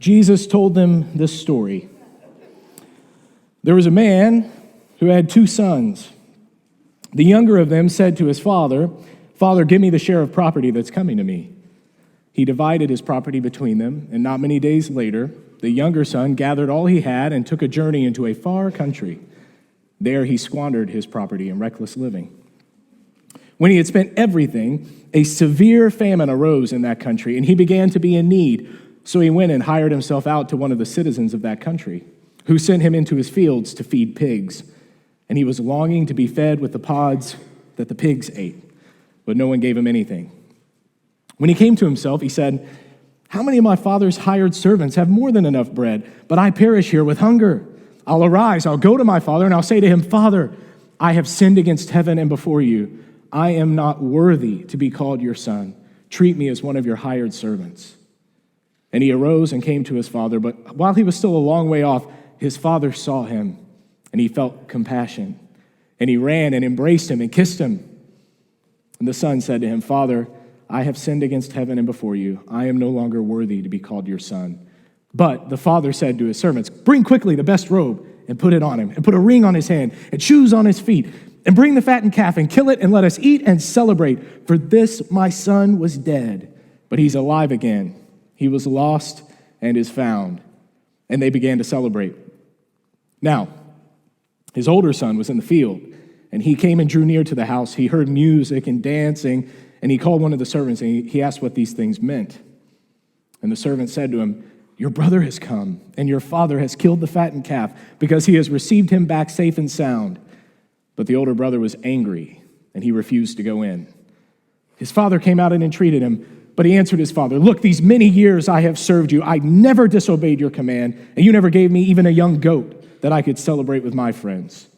Jesus told them this story. There was a man who had 2 sons. The younger of them said to his father, "Father, give me the share of property that's coming to me." He divided his property between them, and not many days later, the younger son gathered all he had and took a journey into a far country. There he squandered his property in reckless living. When he had spent everything, a severe famine arose in that country, and he began to be in need. So he went and hired himself out to one of the citizens of that country, who sent him into his fields to feed pigs. And he was longing to be fed with the pods that the pigs ate, but no one gave him anything. When he came to himself, he said, "How many of my father's hired servants have more than enough bread, but I perish here with hunger? I'll arise, I'll go to my father, and I'll say to him, 'Father, I have sinned against heaven and before you. I am not worthy to be called your son. Treat me as one of your hired servants.' And he arose and came to his father, but while he was still a long way off, his father saw him, and he felt compassion. And he ran and embraced him and kissed him. And the son said to him, 'Father, I have sinned against heaven and before you. I am no longer worthy to be called your son.' But the father said to his servants, 'Bring quickly the best robe and put it on him, and put a ring on his hand and shoes on his feet, and bring the fattened calf and kill it, and let us eat and celebrate. For this my son was dead, but he's alive again. He was lost and is found.' And they began to celebrate. Now, his older son was in the field, and he came and drew near to the house. He heard music and dancing, and he called one of the servants, and he asked what these things meant. And the servant said to him, 'Your brother has come, and your father has killed the fattened calf, because he has received him back safe and sound.' But the older brother was angry, and he refused to go in. His father came out and entreated him, but he answered his father, 'Look, these many years I have served you. I never disobeyed your command, and you never gave me even a young goat that I could celebrate with my friends.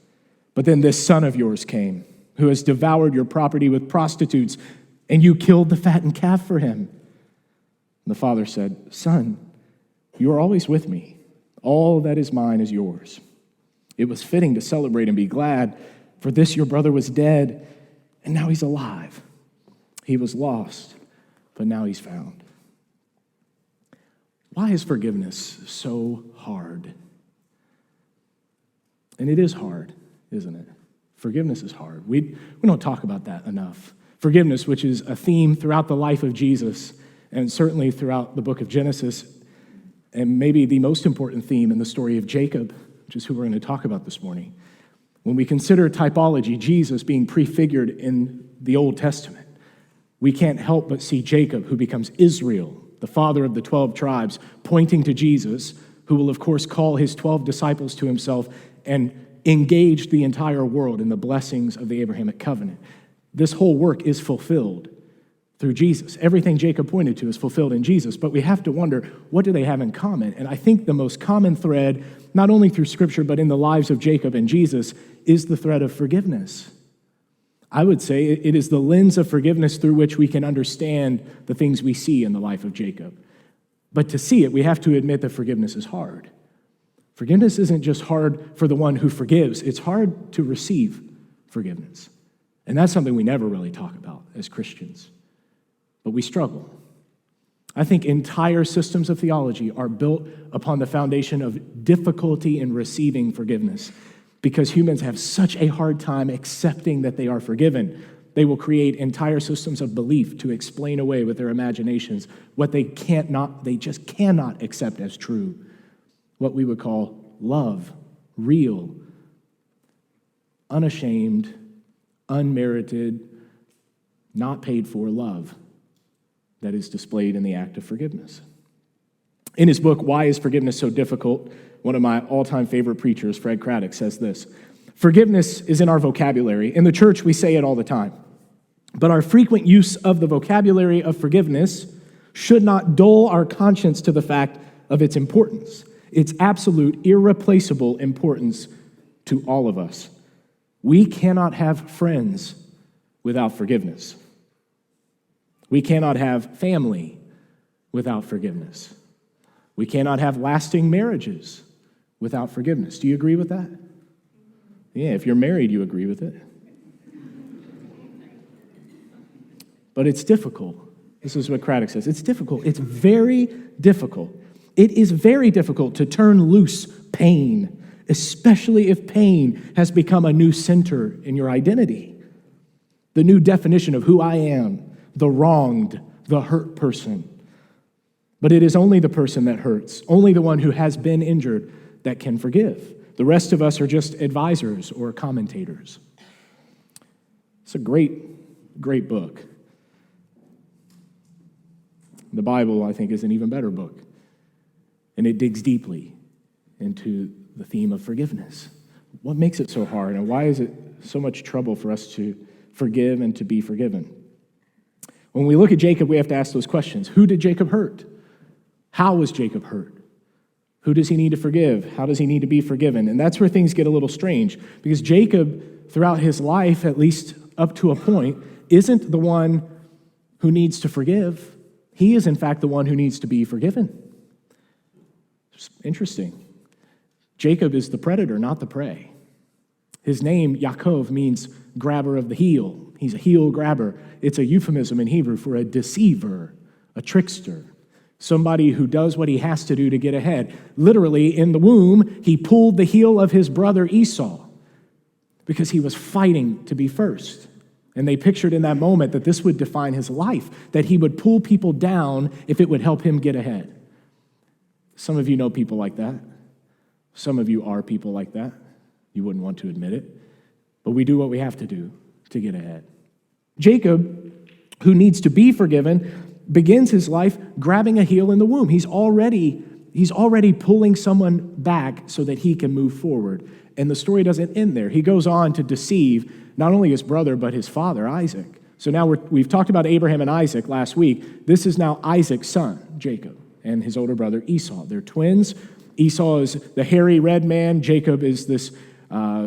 But then this son of yours came, who has devoured your property with prostitutes, and you killed the fattened calf for him.' And the father said, 'Son, you are always with me. All that is mine is yours. It was fitting to celebrate and be glad, for this your brother was dead, and now he's alive. He was lost, but now he's found.'" Why is forgiveness so hard? And it is hard, isn't it? Forgiveness is hard. We don't talk about that enough. Forgiveness, which is a theme throughout the life of Jesus, and certainly throughout the book of Genesis, and maybe the most important theme in the story of Jacob, which is who we're going to talk about this morning. When we consider typology, Jesus being prefigured in the Old Testament, we can't help but see Jacob, who becomes Israel, the father of the 12 tribes, pointing to Jesus, who will, of course, call his 12 disciples to himself and engage the entire world in the blessings of the Abrahamic covenant. This whole work is fulfilled through Jesus. Everything Jacob pointed to is fulfilled in Jesus, but we have to wonder, what do they have in common? And I think the most common thread, not only through Scripture, but in the lives of Jacob and Jesus, is the thread of forgiveness. I would say it is the lens of forgiveness through which we can understand the things we see in the life of Jacob. But to see it, we have to admit that forgiveness is hard. Forgiveness isn't just hard for the one who forgives, it's hard to receive forgiveness. And that's something we never really talk about as Christians. But we struggle. I think entire systems of theology are built upon the foundation of difficulty in receiving forgiveness, because humans have such a hard time accepting that they are forgiven. They will create entire systems of belief to explain away with their imaginations what they just cannot accept as true. What we would call love, real, unashamed, unmerited, not paid for love that is displayed in the act of forgiveness. In his book, Why is Forgiveness So Difficult?, one of my all-time favorite preachers, Fred Craddock, says this: "Forgiveness is in our vocabulary. In the church, we say it all the time. But our frequent use of the vocabulary of forgiveness should not dull our conscience to the fact of its importance, its absolute, irreplaceable importance to all of us. We cannot have friends without forgiveness. We cannot have family without forgiveness. We cannot have lasting marriages without forgiveness." Do you agree with that? Yeah, if you're married, you agree with it. But it's difficult. This is what Craddock says. It's difficult. It's very difficult. It is very difficult to turn loose pain, especially if pain has become a new center in your identity. The new definition of who I am, the wronged, the hurt person. But it is only the person that hurts, only the one who has been injured that can forgive. The rest of us are just advisors or commentators. It's a great, great book. The Bible, I think, is an even better book. And it digs deeply into the theme of forgiveness. What makes it so hard, and why is it so much trouble for us to forgive and to be forgiven? When we look at Jacob, we have to ask those questions. Who did Jacob hurt? How was Jacob hurt? Who does he need to forgive? How does he need to be forgiven? And that's where things get a little strange, because Jacob, throughout his life, at least up to a point, isn't the one who needs to forgive. He is, in fact, the one who needs to be forgiven. It's interesting. Jacob is the predator, not the prey. His name, Yaakov, means grabber of the heel. He's a heel grabber. It's a euphemism in Hebrew for a deceiver, a trickster, somebody who does what he has to do to get ahead. Literally, in the womb, he pulled the heel of his brother Esau because he was fighting to be first. And they pictured in that moment that this would define his life, that he would pull people down if it would help him get ahead. Some of you know people like that. Some of you are people like that. You wouldn't want to admit it. But we do what we have to do to get ahead. Jacob, who needs to be forgiven, begins his life grabbing a heel in the womb. He's already pulling someone back so that he can move forward. And the story doesn't end there. He goes on to deceive not only his brother, but his father, Isaac. So now we've talked about Abraham and Isaac last week. This is now Isaac's son, Jacob, and his older brother, Esau. They're twins. Esau is the hairy red man. Jacob is this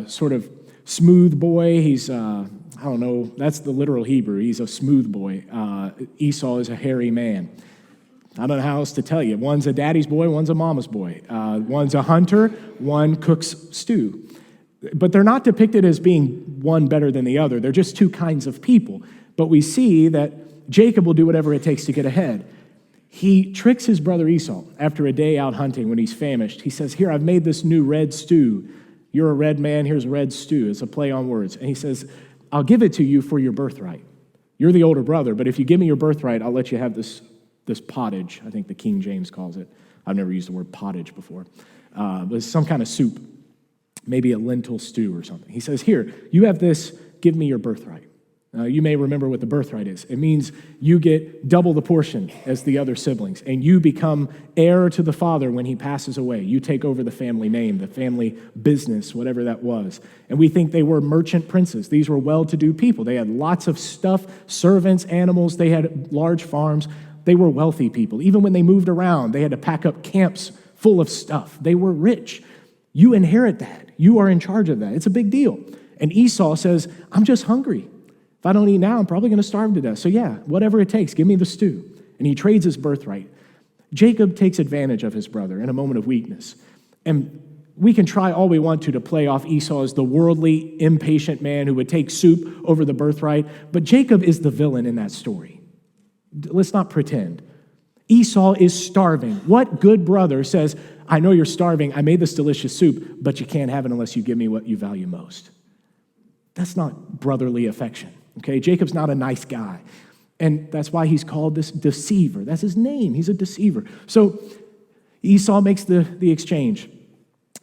sort of smooth boy. He's, I don't know, that's the literal Hebrew. He's a smooth boy. Esau is a hairy man. I don't know how else to tell you. One's a daddy's boy, one's a mama's boy. One's a hunter, one cooks stew. But they're not depicted as being one better than the other. They're just two kinds of people. But we see that Jacob will do whatever it takes to get ahead. He tricks his brother Esau after a day out hunting when he's famished. He says, here, I've made this new red stew. You're a red man, here's red stew. It's a play on words. And he says, I'll give it to you for your birthright. You're the older brother, but if you give me your birthright, I'll let you have this pottage. I think the King James calls it. I've never used the word pottage before. But it's some kind of soup, maybe a lentil stew or something. He says, here, you have this, give me your birthright. You may remember what the birthright is. It means you get double the portion as the other siblings, and you become heir to the father when he passes away. You take over the family name, the family business, whatever that was. And we think they were merchant princes. These were well-to-do people. They had lots of stuff, servants, animals. They had large farms. They were wealthy people. Even when they moved around, they had to pack up camps full of stuff. They were rich. You inherit that. You are in charge of that. It's a big deal. And Esau says, I'm just hungry. If I don't eat now, I'm probably going to starve to death. So yeah, whatever it takes, give me the stew. And he trades his birthright. Jacob takes advantage of his brother in a moment of weakness. And we can try all we want to play off Esau as the worldly, impatient man who would take soup over the birthright. But Jacob is the villain in that story. Let's not pretend. Esau is starving. What good brother says, I know you're starving, I made this delicious soup, but you can't have it unless you give me what you value most? That's not brotherly affection. Okay, Jacob's not a nice guy. And that's why he's called this deceiver. That's his name. He's a deceiver. So Esau makes the exchange.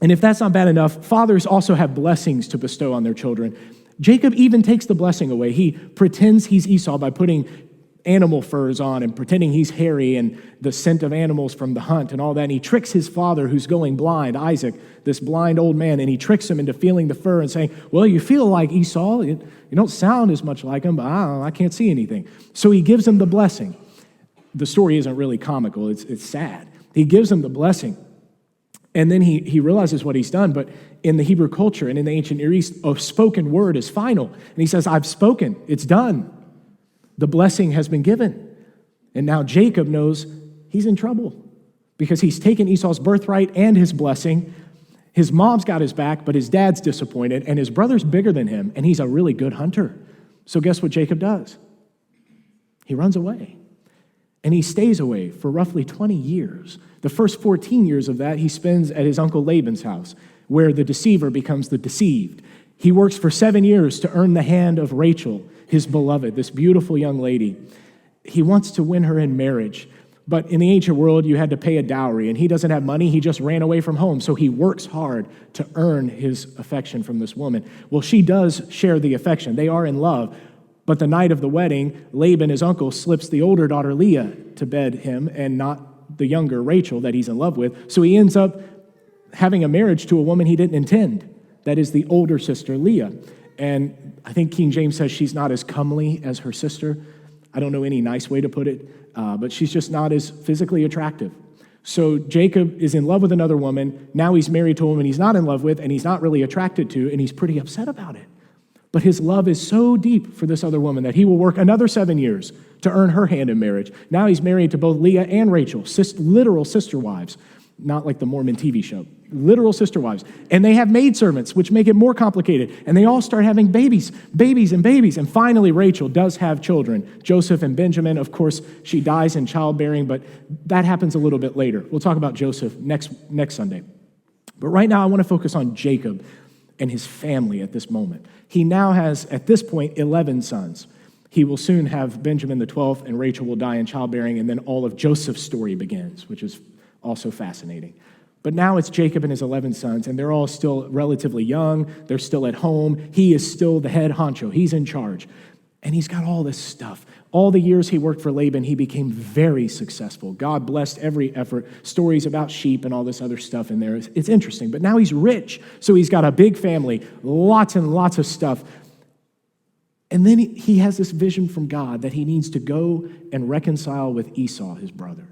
And if that's not bad enough, fathers also have blessings to bestow on their children. Jacob even takes the blessing away. He pretends he's Esau by putting animal furs on and pretending he's hairy and the scent of animals from the hunt and all that. And he tricks his father, who's going blind, Isaac, this blind old man, and he tricks him into feeling the fur and saying, well, you feel like Esau. You don't sound as much like him, but I can't see anything. So he gives him the blessing. The story isn't really comical. It's sad. He gives him the blessing. And then he realizes what he's done. But in the Hebrew culture and in the ancient Near East, a spoken word is final. And he says, I've spoken. It's done. The blessing has been given. And now Jacob knows he's in trouble because he's taken Esau's birthright and his blessing. His mom's got his back, but his dad's disappointed, and his brother's bigger than him, and he's a really good hunter. So guess what Jacob does? He runs away. and he stays away for roughly 20 years. The first 14 years of that he spends at his uncle Laban's house, where the deceiver becomes the deceived. He works for 7 years to earn the hand of Rachel, his beloved, this beautiful young lady. He wants to win her in marriage, but in the ancient world, you had to pay a dowry, and he doesn't have money. He just ran away from home, so he works hard to earn his affection from this woman. Well, she does share the affection. They are in love, but the night of the wedding, Laban, his uncle, slips the older daughter Leah to bed him and not the younger Rachel that he's in love with, so he ends up having a marriage to a woman he didn't intend. That is the older sister, Leah. And I think King James says she's not as comely as her sister. I don't know any nice way to put it, but she's just not as physically attractive. So Jacob is in love with another woman. Now he's married to a woman he's not in love with and he's not really attracted to, and he's pretty upset about it. But his love is so deep for this other woman that he will work another 7 years to earn her hand in marriage. Now he's married to both Leah and Rachel, literal sister wives, not like the Mormon TV show, literal sister wives. And they have maidservants, which make it more complicated. And they all start having babies. And finally, Rachel does have children, Joseph and Benjamin. Of course, she dies in childbearing, but that happens a little bit later. We'll talk about Joseph next Sunday. But right now, I want to focus on Jacob and his family at this moment. He now has, at this point, 11 sons. He will soon have Benjamin the 12th, and Rachel will die in childbearing, and then all of Joseph's story begins, which is also fascinating. But now it's Jacob and his 11 sons, and they're all still relatively young. They're still at home. He is still the head honcho. He's in charge. And he's got all this stuff. All the years he worked for Laban, he became very successful. God blessed every effort. Stories about sheep and all this other stuff in there. It's interesting. But now he's rich. So he's got a big family, lots and lots of stuff. And then he has this vision from God that he needs to go and reconcile with Esau, his brother.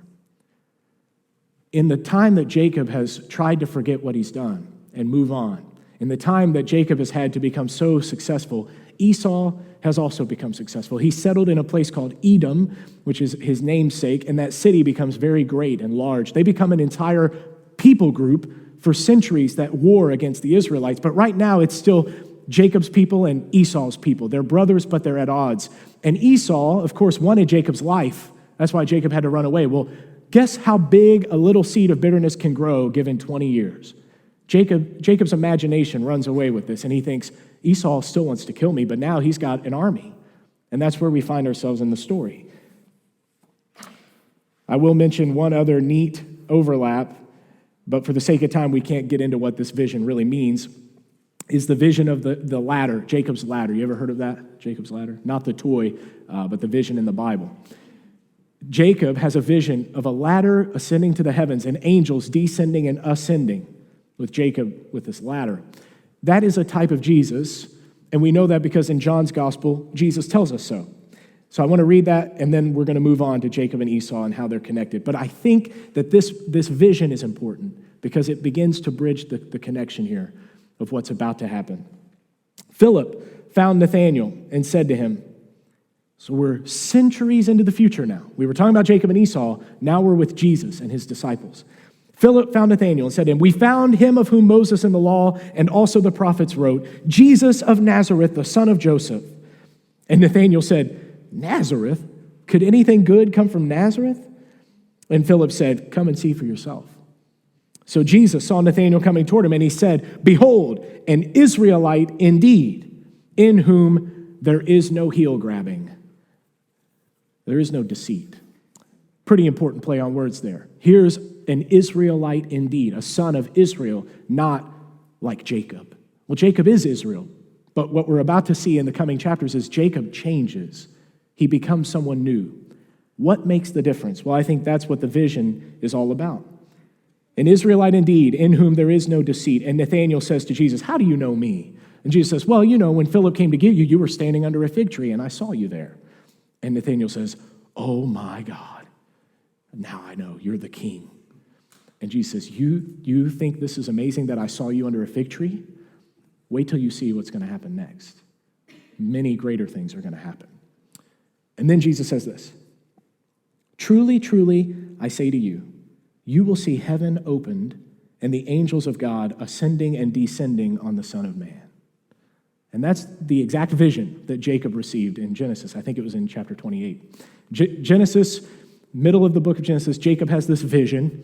In the time that Jacob has tried to forget what he's done and move on, in the time that Jacob has had to become so successful, Esau has also become successful. He settled in a place called Edom, which is his namesake, and that city becomes very great and large. They become an entire people group for centuries that war against the Israelites. But right now, it's still Jacob's people and Esau's people. They're brothers, but they're at odds. And Esau, of course, wanted Jacob's life. That's why Jacob had to run away. Well, guess how big a little seed of bitterness can grow given 20 years? Jacob's imagination runs away with this, and he thinks, Esau still wants to kill me, but now he's got an army. And that's where we find ourselves in the story. I will mention one other neat overlap, but for the sake of time, we can't get into what this vision really means, is the vision of the ladder, Jacob's ladder. You ever heard of that, Jacob's ladder? Not the toy, but the vision in the Bible. Jacob has a vision of a ladder ascending to the heavens and angels descending and ascending with Jacob with this ladder. That is a type of Jesus, and we know that because in John's gospel, Jesus tells us so. So I want to read that, and then we're going to move on to Jacob and Esau and how they're connected. But I think that this vision is important because it begins to bridge the connection here of what's about to happen. Philip found Nathanael and said to him, so we're centuries into the future now. We were talking about Jacob and Esau. Now we're with Jesus and his disciples. Philip found Nathanael and said to him, we found him of whom Moses in the law and also the prophets wrote, Jesus of Nazareth, the son of Joseph. And Nathanael said, Nazareth? Could anything good come from Nazareth? And Philip said, come and see for yourself. So Jesus saw Nathanael coming toward him, and he said, behold, an Israelite indeed, in whom there is no heel grabbing. There is no deceit. Pretty important play on words there. Here's an Israelite indeed, a son of Israel, not like Jacob. Well, Jacob is Israel, but what we're about to see in the coming chapters is Jacob changes. He becomes someone new. What makes the difference? Well, I think that's what the vision is all about. An Israelite indeed, in whom there is no deceit. And Nathanael says to Jesus, how do you know me? And Jesus says, well, you know, when Philip came to get you, you were standing under a fig tree, and I saw you there. And Nathanael says, oh my God, now I know you're the king. And Jesus says, you think this is amazing that I saw you under a fig tree? Wait till you see what's going to happen next. Many greater things are going to happen. And then Jesus says this, truly, truly, I say to you, you will see heaven opened and the angels of God ascending and descending on the Son of Man. And that's the exact vision that Jacob received in Genesis. I think it was in chapter 28. Genesis middle of the book of Genesis, Jacob has this vision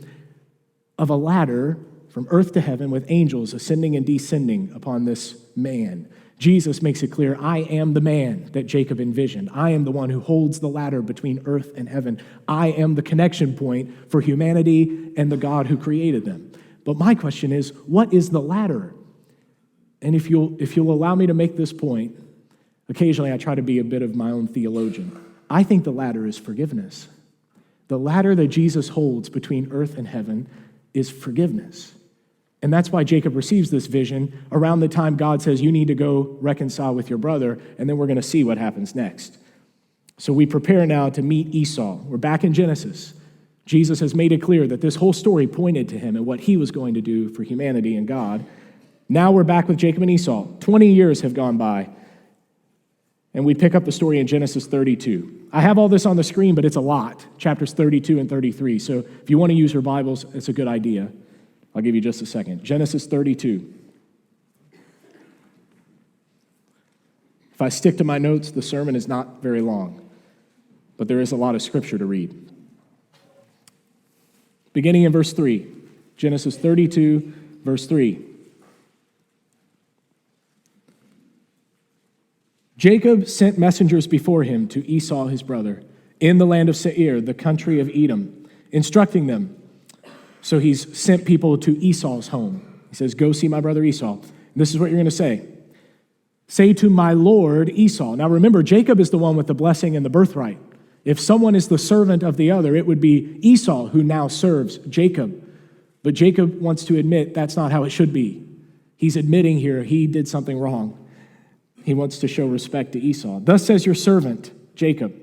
of a ladder from earth to heaven with angels ascending and descending upon this man. Jesus makes it clear, I am the man that Jacob envisioned. I am the one who holds the ladder between earth and heaven. I am the connection point for humanity and the God who created them. But my question is, what is the ladder? And if you'll allow me to make this point, occasionally I try to be a bit of my own theologian. I think the ladder is forgiveness. The ladder that Jesus holds between earth and heaven is forgiveness. And that's why Jacob receives this vision around the time God says, you need to go reconcile with your brother, and then we're going to see what happens next. So we prepare now to meet Esau. We're back in Genesis. Jesus has made it clear that this whole story pointed to him and what he was going to do for humanity and God. Now we're back with Jacob and Esau. 20 years have gone by, and we pick up the story in Genesis 32. I have all this on the screen, but it's a lot, chapters 32 and 33. So if you want to use your Bibles, it's a good idea. I'll give you just a second. Genesis 32. If I stick to my notes, the sermon is not very long, but there is a lot of scripture to read. Beginning in verse 3, Genesis 32, verse 3. Jacob sent messengers before him to Esau his brother in the land of Seir, the country of Edom, instructing them. So he's sent people to Esau's home. He says, go see my brother Esau. And this is what you're going to say. Say to my lord Esau. Now remember, Jacob is the one with the blessing and the birthright. If someone is the servant of the other, it would be Esau who now serves Jacob. But Jacob wants to admit that's not how it should be. He's admitting here he did something wrong. He wants to show respect to Esau. Thus says your servant, Jacob,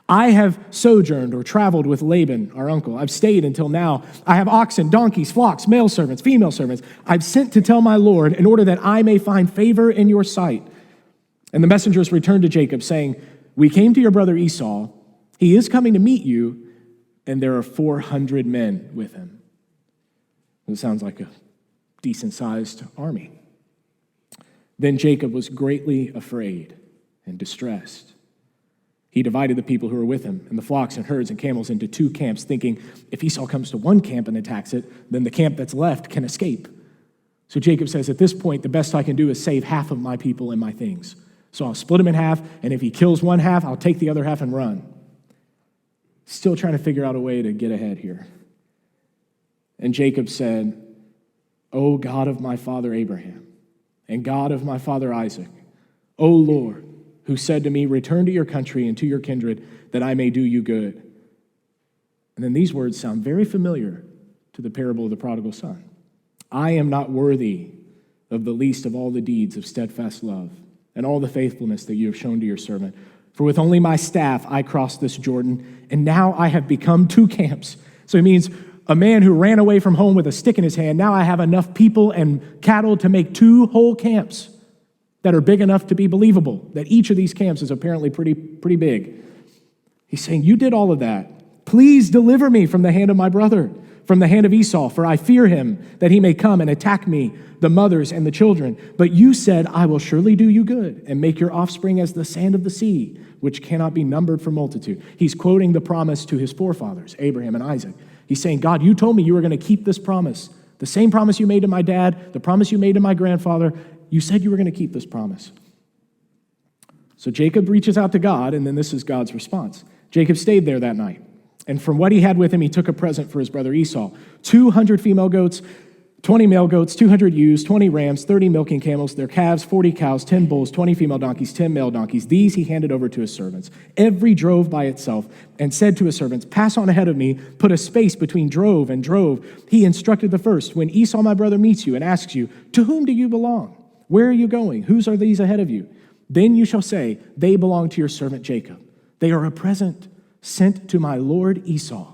I have sojourned or traveled with Laban, our uncle. I've stayed until now. I have oxen, donkeys, flocks, male servants, female servants. I've sent to tell my Lord in order that I may find favor in your sight. And the messengers returned to Jacob, saying, we came to your brother Esau. He is coming to meet you, and there are 400 men with him. It sounds like a decent-sized army. Then Jacob was greatly afraid and distressed. He divided the people who were with him and the flocks and herds and camels into two camps, thinking, if Esau comes to one camp and attacks it, then the camp that's left can escape. So Jacob says, at this point, the best I can do is save half of my people and my things. So I'll split him in half, and if he kills one half, I'll take the other half and run. Still trying to figure out a way to get ahead here. And Jacob said, O God of my father Abraham, and God of my father Isaac, O Lord, who said to me, return to your country and to your kindred, that I may do you good. And then these words sound very familiar to the parable of the prodigal son. I am not worthy of the least of all the deeds of steadfast love and all the faithfulness that you have shown to your servant. For with only my staff I crossed this Jordan, and now I have become two camps. So it means a man who ran away from home with a stick in his hand, now I have enough people and cattle to make two whole camps that are big enough to be believable, that each of these camps is apparently pretty big. He's saying, you did all of that. Please deliver me from the hand of my brother, from the hand of Esau, for I fear him, that he may come and attack me, the mothers and the children. But you said, I will surely do you good and make your offspring as the sand of the sea, which cannot be numbered for multitude. He's quoting the promise to his forefathers, Abraham and Isaac. He's saying, God, you told me you were going to keep this promise. The same promise you made to my dad, the promise you made to my grandfather, you said you were going to keep this promise. So Jacob reaches out to God, and then this is God's response. Jacob stayed there that night, and from what he had with him, he took a present for his brother Esau, 200 female goats, 20 male goats, 200 ewes, 20 rams, 30 milking camels, their calves, 40 cows, 10 bulls, 20 female donkeys, 10 male donkeys. These he handed over to his servants. Every drove by itself, and said to his servants, pass on ahead of me, put a space between drove and drove. He instructed the first, when Esau my brother meets you and asks you, to whom do you belong? Where are you going? Whose are these ahead of you? Then you shall say, they belong to your servant Jacob. They are a present sent to my lord Esau.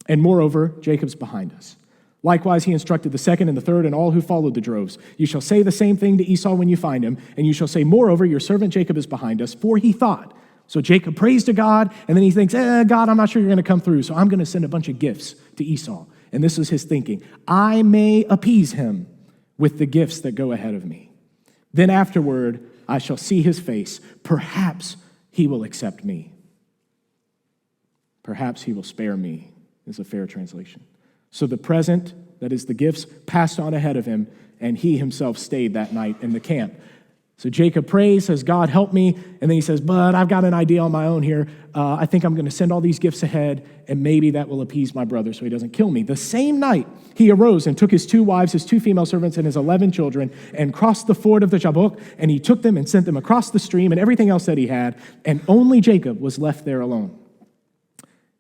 And moreover, Jacob's behind us. Likewise, he instructed the second and the third and all who followed the droves. You shall say the same thing to Esau when you find him, and you shall say, moreover, your servant Jacob is behind us, for he thought. So Jacob prays to God, and then he thinks, God, I'm not sure you're going to come through, so I'm going to send a bunch of gifts to Esau. And this is his thinking. I may appease him with the gifts that go ahead of me. Then afterward, I shall see his face. Perhaps he will accept me. Perhaps he will spare me, is a fair translation. So the present, that is the gifts, passed on ahead of him, and he himself stayed that night in the camp. So Jacob prays, says, God, help me. And then he says, but I've got an idea on my own here. I think I'm going to send all these gifts ahead, and maybe that will appease my brother so he doesn't kill me. The same night, he arose and took his 2 wives, his 2 female servants, and his 11 children, and crossed the ford of the Jabbok, and he took them and sent them across the stream and everything else that he had, and only Jacob was left there alone.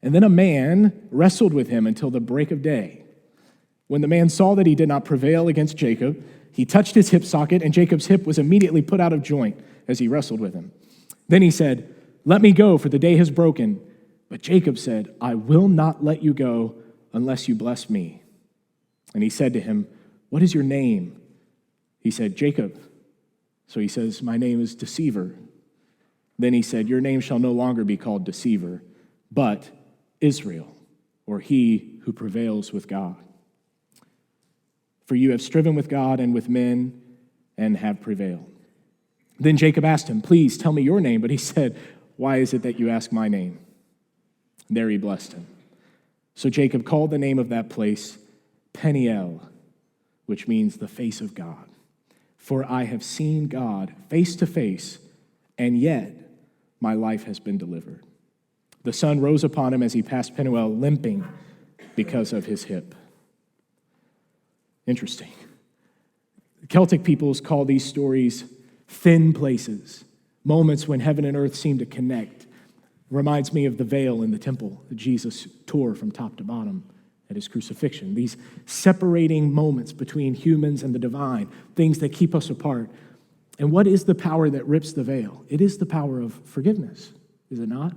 And then a man wrestled with him until the break of day. When the man saw that he did not prevail against Jacob, he touched his hip socket, and Jacob's hip was immediately put out of joint as he wrestled with him. Then he said, let me go, for the day has broken. But Jacob said, I will not let you go unless you bless me. And he said to him, what is your name? He said, Jacob. So he says, my name is Deceiver. Then he said, your name shall no longer be called Deceiver, but Israel, or he who prevails with God. For you have striven with God and with men and have prevailed. Then Jacob asked him, please tell me your name. But he said, why is it that you ask my name? And there he blessed him. So Jacob called the name of that place Peniel, which means the face of God. For I have seen God face to face, and yet my life has been delivered. The sun rose upon him as he passed Peniel, limping because of his hip. Interesting. Celtic peoples call these stories thin places, moments when heaven and earth seem to connect. Reminds me of the veil in the temple that Jesus tore from top to bottom at his crucifixion. These separating moments between humans and the divine, things that keep us apart. And what is the power that rips the veil? It is the power of forgiveness, is it not?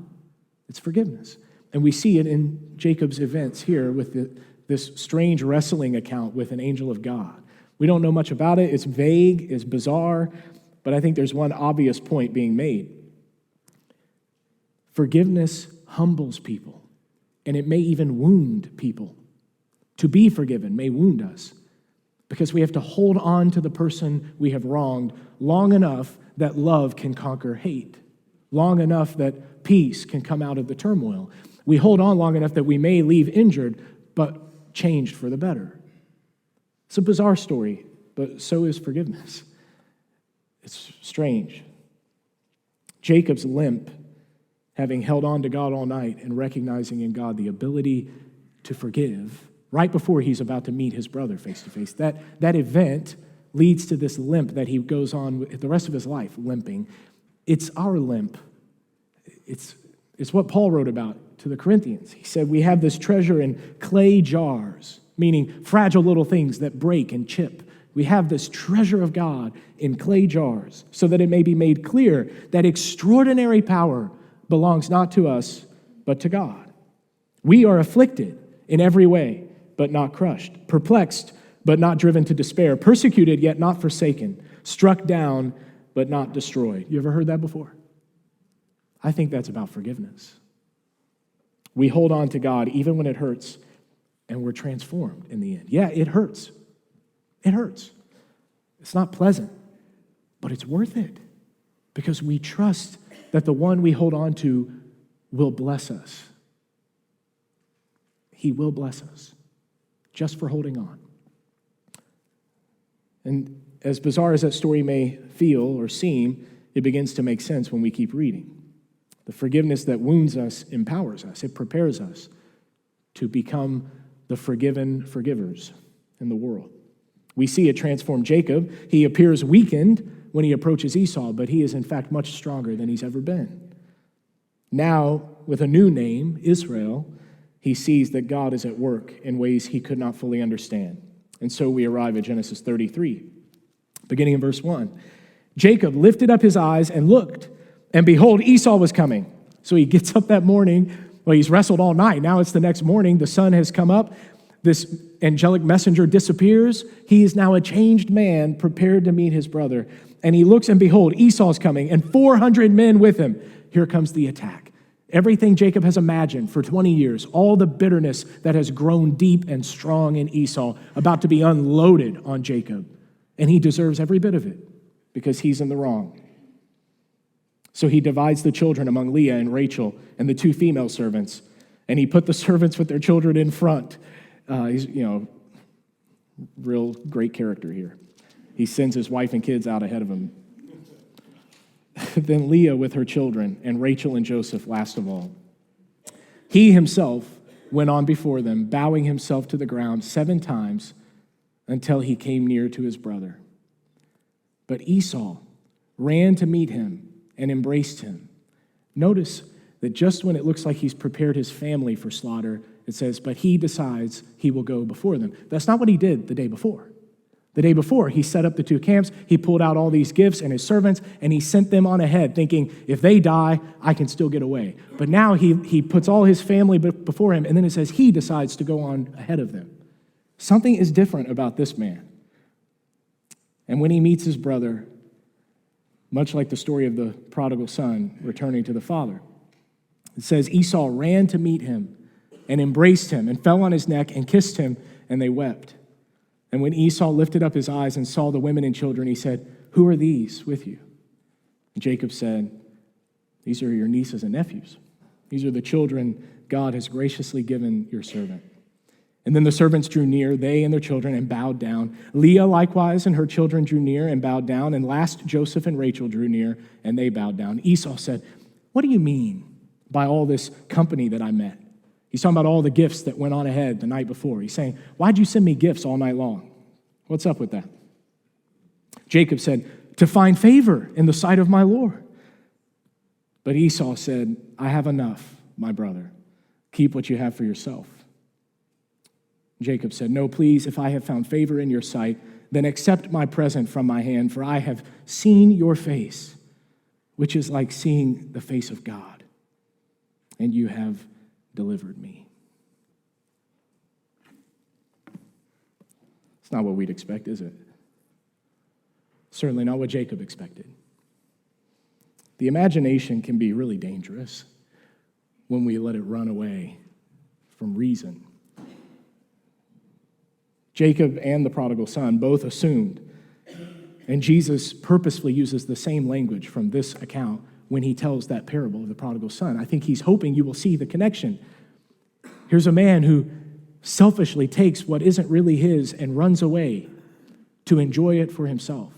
It's forgiveness. And we see it in Jacob's events here with this strange wrestling account with an angel of God. We don't know much about it. It's vague, it's bizarre, but I think there's one obvious point being made. Forgiveness humbles people, and it may even wound people. To be forgiven may wound us because we have to hold on to the person we have wronged long enough that love can conquer hate, long enough that peace can come out of the turmoil. We hold on long enough that we may leave injured, but changed for the better. It's a bizarre story, but so is forgiveness. It's strange. Jacob's limp, having held on to God all night and recognizing in God the ability to forgive, right before he's about to meet his brother face to face, that event leads to this limp that he goes on with the rest of his life limping. It's our limp. It's what Paul wrote about to the Corinthians. He said, we have this treasure in clay jars, meaning fragile little things that break and chip. We have this treasure of God in clay jars so that it may be made clear that extraordinary power belongs not to us, but to God. We are afflicted in every way, but not crushed, perplexed, but not driven to despair, persecuted, yet not forsaken, struck down, but not destroyed. You ever heard that before? I think that's about forgiveness. We hold on to God even when it hurts, and we're transformed in the end. Yeah, it hurts. It hurts. It's not pleasant, but it's worth it because we trust that the one we hold on to will bless us. He will bless us just for holding on. And as bizarre as that story may feel or seem, it begins to make sense when we keep reading. The forgiveness that wounds us empowers us. It prepares us to become the forgiven forgivers in the world. We see it transform Jacob. He appears weakened when he approaches Esau, but he is in fact much stronger than he's ever been. Now, with a new name, Israel, he sees that God is at work in ways he could not fully understand. And so we arrive at Genesis 33, beginning in verse 1. Jacob lifted up his eyes and looked, and behold, Esau was coming. So he gets up that morning. Well, he's wrestled all night. Now it's the next morning. The sun has come up. This angelic messenger disappears. He is now a changed man prepared to meet his brother. And he looks, and behold, Esau's coming, and 400 men with him. Here comes the attack. Everything Jacob has imagined for 20 years, all the bitterness that has grown deep and strong in Esau, about to be unloaded on Jacob. And he deserves every bit of it because he's in the wrong. So he divides the children among Leah and Rachel and the 2 female servants. And he put the servants with their children in front. He's, real great character here. He sends his wife and kids out ahead of him. Then Leah with her children, and Rachel and Joseph last of all. He himself went on before them, bowing himself to the ground 7 times until he came near to his brother. But Esau ran to meet him and embraced him. Notice that just when it looks like he's prepared his family for slaughter, it says, but he decides he will go before them. That's not what he did the day before. The day before, he set up the 2 camps, he pulled out all these gifts and his servants, and he sent them on ahead, thinking, if they die, I can still get away. But now he puts all his family before him, and then it says he decides to go on ahead of them. Something is different about this man. And when he meets his brother, much like the story of the prodigal son returning to the father, it says Esau ran to meet him and embraced him and fell on his neck and kissed him, and they wept. And when Esau lifted up his eyes and saw the women and children, he said, who are these with you? And Jacob said, these are your nieces and nephews. These are the children God has graciously given your servant. And then the servants drew near, they and their children, and bowed down. Leah likewise and her children drew near and bowed down. And last Joseph and Rachel drew near, and they bowed down. Esau said, what do you mean by all this company that I met? He's talking about all the gifts that went on ahead the night before. He's saying, why'd you send me gifts all night long? What's up with that? Jacob said, to find favor in the sight of my Lord. But Esau said, I have enough, my brother. Keep what you have for yourself. Jacob said, no, please, if I have found favor in your sight, then accept my present from my hand, for I have seen your face, which is like seeing the face of God, and you have delivered me. It's not what we'd expect, is it? Certainly not what Jacob expected. The imagination can be really dangerous when we let it run away from reason. Jacob and the prodigal son both assumed, and Jesus purposefully uses the same language from this account when he tells that parable of the prodigal son. I think he's hoping you will see the connection. Here's a man who selfishly takes what isn't really his and runs away to enjoy it for himself,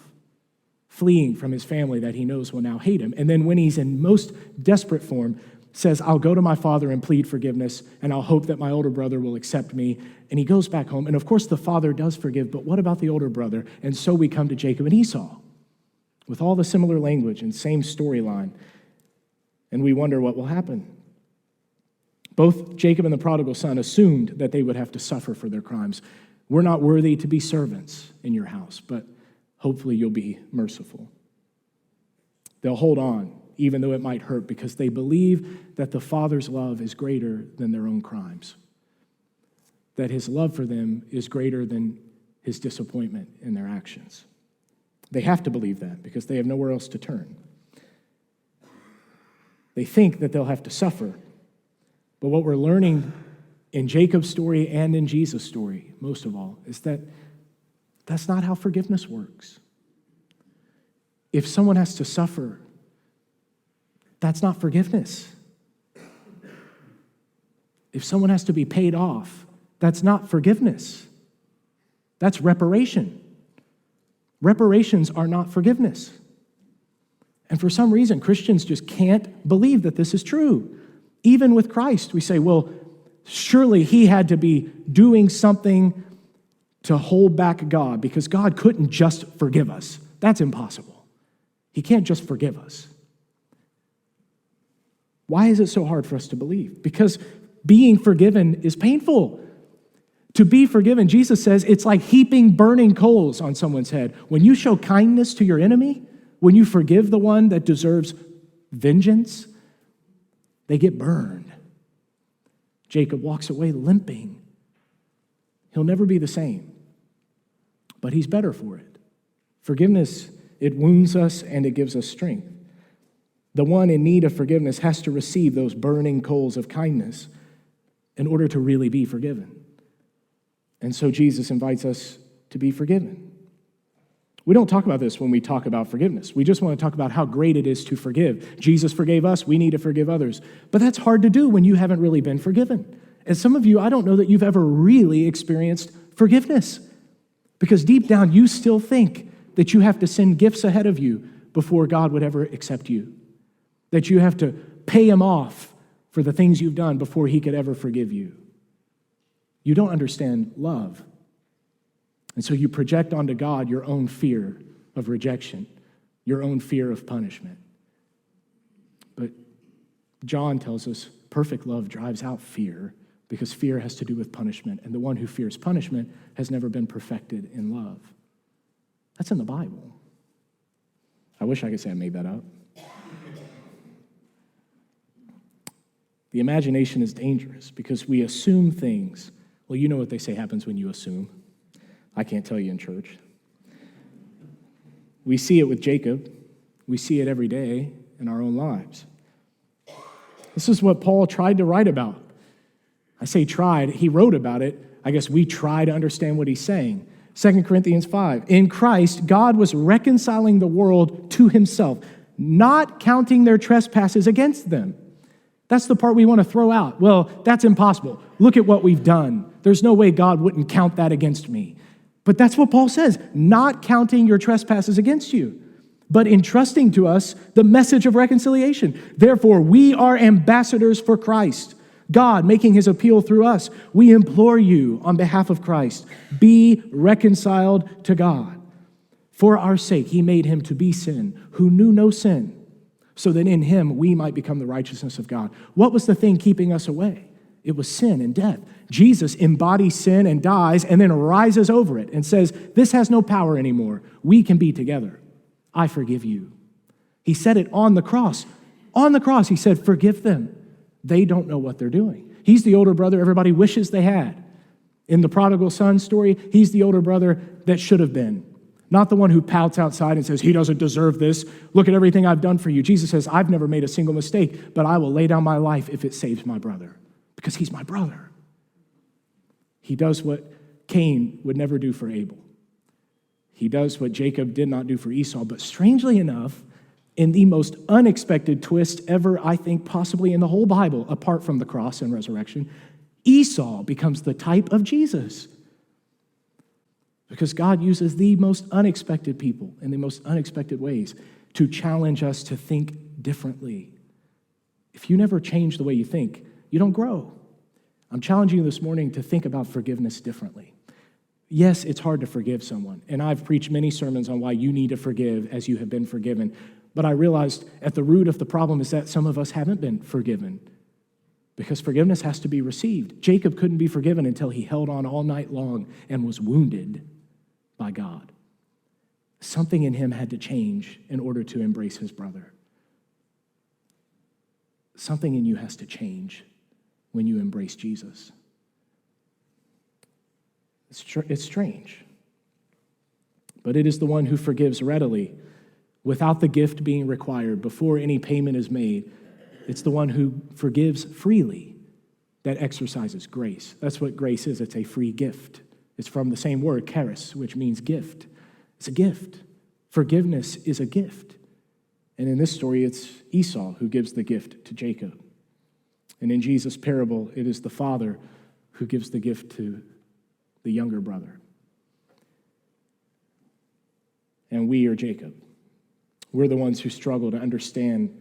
fleeing from his family that he knows will now hate him. And then when he's in most desperate form, says, I'll go to my father and plead forgiveness, and I'll hope that my older brother will accept me. And he goes back home. And of course, the father does forgive, but what about the older brother? And so we come to Jacob and Esau with all the similar language and same storyline. And we wonder what will happen. Both Jacob and the prodigal son assumed that they would have to suffer for their crimes. We're not worthy to be servants in your house, but hopefully you'll be merciful. They'll hold on, even though it might hurt, because they believe that the Father's love is greater than their own crimes, that his love for them is greater than his disappointment in their actions. They have to believe that because they have nowhere else to turn. They think that they'll have to suffer, but what we're learning in Jacob's story and in Jesus' story, most of all, is that that's not how forgiveness works. If someone has to suffer, that's not forgiveness. If someone has to be paid off, that's not forgiveness. That's reparation. Reparations are not forgiveness. And for some reason, Christians just can't believe that this is true. Even with Christ, we say, well, surely he had to be doing something to hold back God because God couldn't just forgive us. That's impossible. He can't just forgive us. Why is it so hard for us to believe? Because being forgiven is painful. To be forgiven, Jesus says, it's like heaping burning coals on someone's head. When you show kindness to your enemy, when you forgive the one that deserves vengeance, they get burned. Jacob walks away limping. He'll never be the same, but he's better for it. Forgiveness, it wounds us and it gives us strength. The one in need of forgiveness has to receive those burning coals of kindness in order to really be forgiven. And so Jesus invites us to be forgiven. We don't talk about this when we talk about forgiveness. We just want to talk about how great it is to forgive. Jesus forgave us. We need to forgive others. But that's hard to do when you haven't really been forgiven. And some of you, I don't know that you've ever really experienced forgiveness, because deep down you still think that you have to send gifts ahead of you before God would ever accept you, that you have to pay him off for the things you've done before he could ever forgive you. You don't understand love. And so you project onto God your own fear of rejection, your own fear of punishment. But John tells us perfect love drives out fear, because fear has to do with punishment, and the one who fears punishment has never been perfected in love. That's in the Bible. I wish I could say I made that up. The imagination is dangerous because we assume things. Well, you know what they say happens when you assume. I can't tell you in church. We see it with Jacob. We see it every day in our own lives. This is what Paul tried to write about. I say tried, he wrote about it. I guess we try to understand what he's saying. 2 Corinthians 5, in Christ, God was reconciling the world to himself, not counting their trespasses against them. That's the part we want to throw out. Well, that's impossible. Look at what we've done. There's no way God wouldn't count that against me. But that's what Paul says, not counting your trespasses against you, but entrusting to us the message of reconciliation. Therefore, we are ambassadors for Christ, God making his appeal through us. We implore you on behalf of Christ, be reconciled to God. For our sake, he made him to be sin, who knew no sin, so that in him we might become the righteousness of God. What was the thing keeping us away? It was sin and death. Jesus embodies sin and dies and then rises over it and says, this has no power anymore. We can be together. I forgive you. He said it on the cross. On the cross, he said, forgive them. They don't know what they're doing. He's the older brother everybody wishes they had. In the prodigal son story, he's the older brother that should have been. Not the one who pouts outside and says, he doesn't deserve this. Look at everything I've done for you. Jesus says, I've never made a single mistake, but I will lay down my life if it saves my brother, because he's my brother. He does what Cain would never do for Abel. He does what Jacob did not do for Esau. But strangely enough, in the most unexpected twist ever, I think, possibly in the whole Bible, apart from the cross and resurrection, Esau becomes the type of Jesus. Because God uses the most unexpected people in the most unexpected ways to challenge us to think differently. If you never change the way you think, you don't grow. I'm challenging you this morning to think about forgiveness differently. Yes, it's hard to forgive someone, and I've preached many sermons on why you need to forgive as you have been forgiven, but I realized at the root of the problem is that some of us haven't been forgiven, because forgiveness has to be received. Jacob couldn't be forgiven until he held on all night long and was wounded by God. Something in him had to change in order to embrace his brother. Something in you has to change when you embrace Jesus. It's strange. But it is the one who forgives readily, without the gift being required, before any payment is made. It's the one who forgives freely that exercises grace. That's what grace is. It's a free gift. It's from the same word, charis, which means gift. It's a gift. Forgiveness is a gift. And in this story, it's Esau who gives the gift to Jacob. And in Jesus' parable, it is the father who gives the gift to the younger brother. And we are Jacob. We're the ones who struggle to understand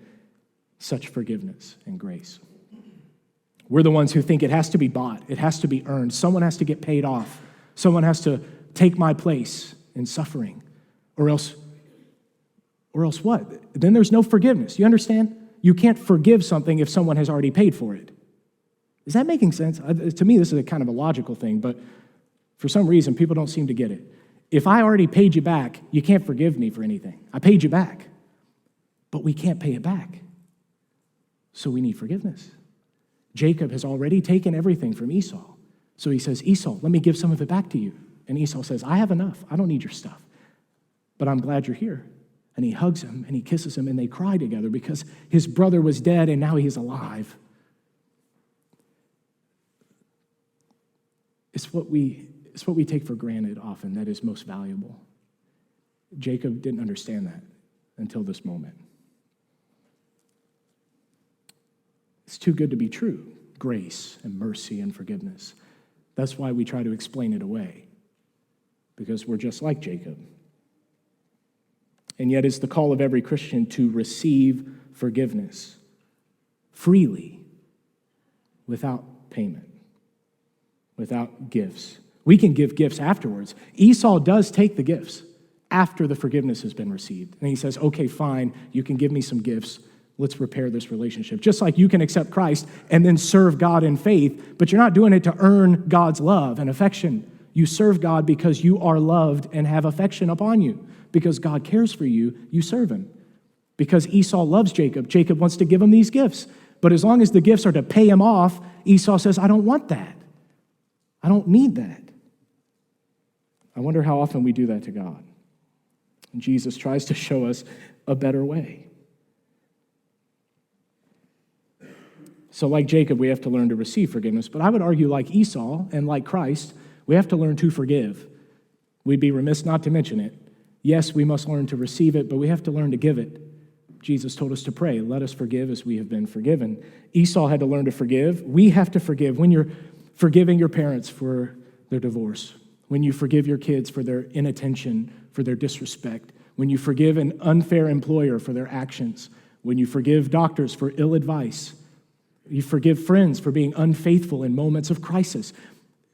such forgiveness and grace. We're the ones who think it has to be bought, it has to be earned, someone has to get paid off, someone has to take my place in suffering, or else what? Then there's no forgiveness. You understand? You can't forgive something if someone has already paid for it. Is that making sense? To me, this is a kind of a logical thing, but for some reason, people don't seem to get it. If I already paid you back, you can't forgive me for anything. I paid you back, but we can't pay it back. So we need forgiveness. Jacob has already taken everything from Esau. So he says, Esau, let me give some of it back to you. And Esau says, I have enough. I don't need your stuff. But I'm glad you're here. And he hugs him and he kisses him and they cry together because his brother was dead and now he's alive. It's what we take for granted often that is most valuable. Jacob didn't understand that until this moment. It's too good to be true, grace and mercy and forgiveness. That's why we try to explain it away, because we're just like Jacob. And yet it's the call of every Christian to receive forgiveness freely, without payment, without gifts. We can give gifts afterwards. Esau does take the gifts after the forgiveness has been received. And he says, okay, fine, you can give me some gifts. Let's repair this relationship. Just like you can accept Christ and then serve God in faith, but you're not doing it to earn God's love and affection. You serve God because you are loved and have affection upon you. Because God cares for you, you serve him. Because Esau loves Jacob, Jacob wants to give him these gifts. But as long as the gifts are to pay him off, Esau says, I don't want that. I don't need that. I wonder how often we do that to God. And Jesus tries to show us a better way. So like Jacob, we have to learn to receive forgiveness. But I would argue like Esau and like Christ, we have to learn to forgive. We'd be remiss not to mention it. Yes, we must learn to receive it, but we have to learn to give it. Jesus told us to pray, let us forgive as we have been forgiven. Esau had to learn to forgive. We have to forgive. When you're forgiving your parents for their divorce, when you forgive your kids for their inattention, for their disrespect, when you forgive an unfair employer for their actions, when you forgive doctors for ill advice, you forgive friends for being unfaithful in moments of crisis.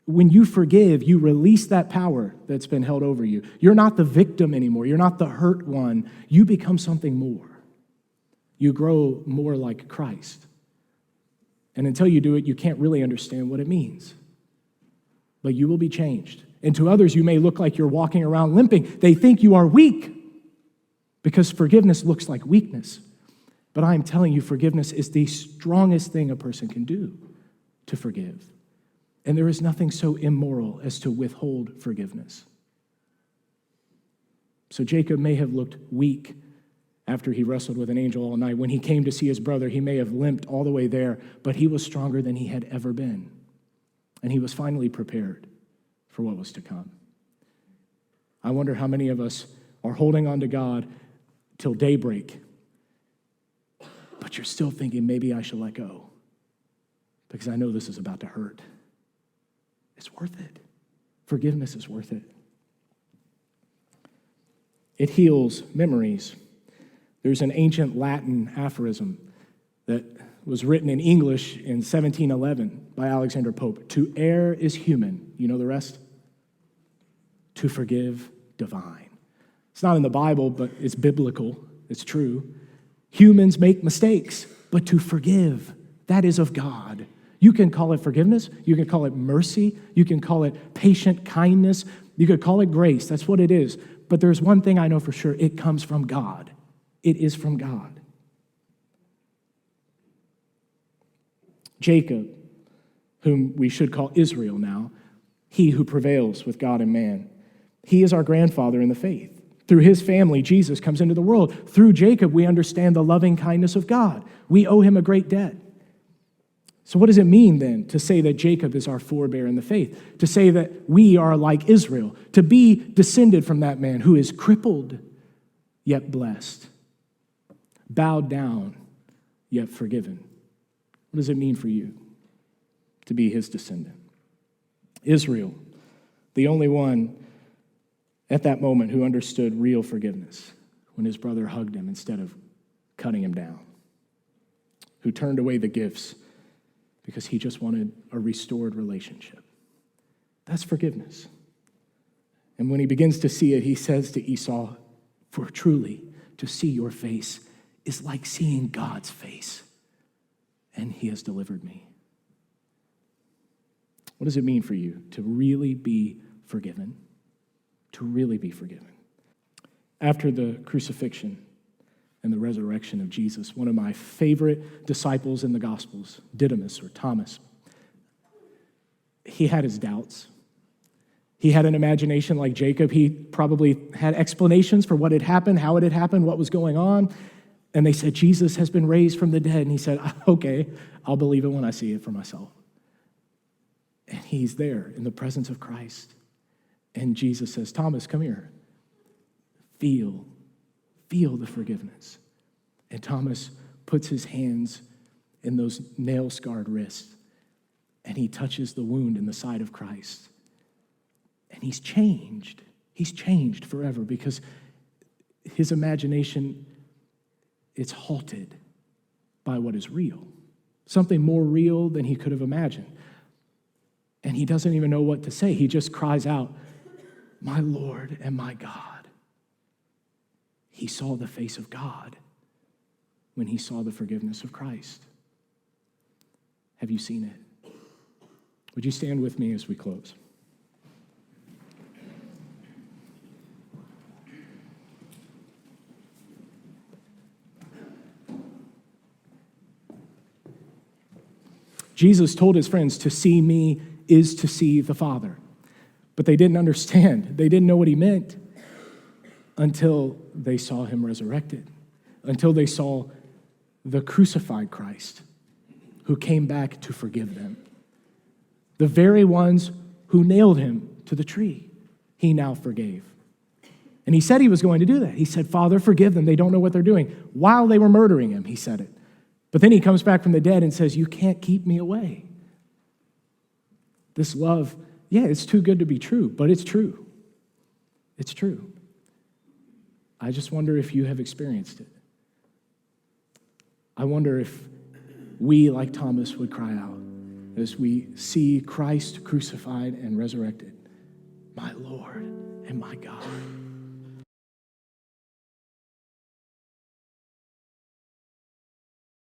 When you forgive, you release that power that's been held over you. You're not the victim anymore. You're not the hurt one. You become something more. You grow more like Christ. And until you do it, you can't really understand what it means. But you will be changed. And to others, you may look like you're walking around limping. They think you are weak because forgiveness looks like weakness. But I'm telling you, forgiveness is the strongest thing a person can do, to forgive. And there is nothing so immoral as to withhold forgiveness. So Jacob may have looked weak after he wrestled with an angel all night. When he came to see his brother, he may have limped all the way there, but he was stronger than he had ever been. And he was finally prepared for what was to come. I wonder how many of us are holding on to God till daybreak, but you're still thinking, maybe I should let go because I know this is about to hurt. It's worth it. Forgiveness is worth it. It heals memories. There's an ancient Latin aphorism that was written in English in 1711 by Alexander Pope. To err is human. You know the rest? To forgive, divine. It's not in the Bible, but it's biblical. It's true. Humans make mistakes, but to forgive, that is of God. You can call it forgiveness. You can call it mercy. You can call it patient kindness. You could call it grace. That's what it is. But there's one thing I know for sure. It comes from God. It is from God. Jacob, whom we should call Israel now, he who prevails with God and man, he is our grandfather in the faith. Through his family, Jesus comes into the world. Through Jacob, we understand the loving kindness of God. We owe him a great debt. So what does it mean then to say that Jacob is our forebear in the faith? To say that we are like Israel, to be descended from that man who is crippled yet blessed, bowed down yet forgiven. What does it mean for you to be his descendant? Israel, the only one at that moment who understood real forgiveness when his brother hugged him instead of cutting him down, who turned away the gifts because he just wanted a restored relationship. That's forgiveness. And when he begins to see it, he says to Esau, for truly to see your face is like seeing God's face, and he has delivered me. What does it mean for you to really be forgiven? To really be forgiven. After the crucifixion and the resurrection of Jesus, one of my favorite disciples in the Gospels, Didymus or Thomas, he had his doubts. He had an imagination like Jacob. He probably had explanations for what had happened, how it had happened, what was going on. And they said, Jesus has been raised from the dead. And he said, okay, I'll believe it when I see it for myself. And he's there in the presence of Christ. And Jesus says, Thomas, come here. feel the forgiveness. And Thomas puts his hands in those nail-scarred wrists, and he touches the wound in the side of Christ. And he's changed. He's changed forever because his imagination, it's halted by what is real. Something more real than he could have imagined. And he doesn't even know what to say. He just cries out, "My Lord and my God." He saw the face of God when he saw the forgiveness of Christ. Have you seen it? Would you stand with me as we close? Jesus told his friends, "To see me is to see the Father." But they didn't understand. They didn't know what he meant until they saw him resurrected, until they saw the crucified Christ who came back to forgive them. The very ones who nailed him to the tree, he now forgave. And he said he was going to do that. He said, "Father, forgive them. They don't know what they're doing." While they were murdering him, he said it. But then he comes back from the dead and says, "You can't keep me away." This love, yeah, it's too good to be true, but it's true. It's true. I just wonder if you have experienced it. I wonder if we, like Thomas, would cry out as we see Christ crucified and resurrected, "My Lord and my God."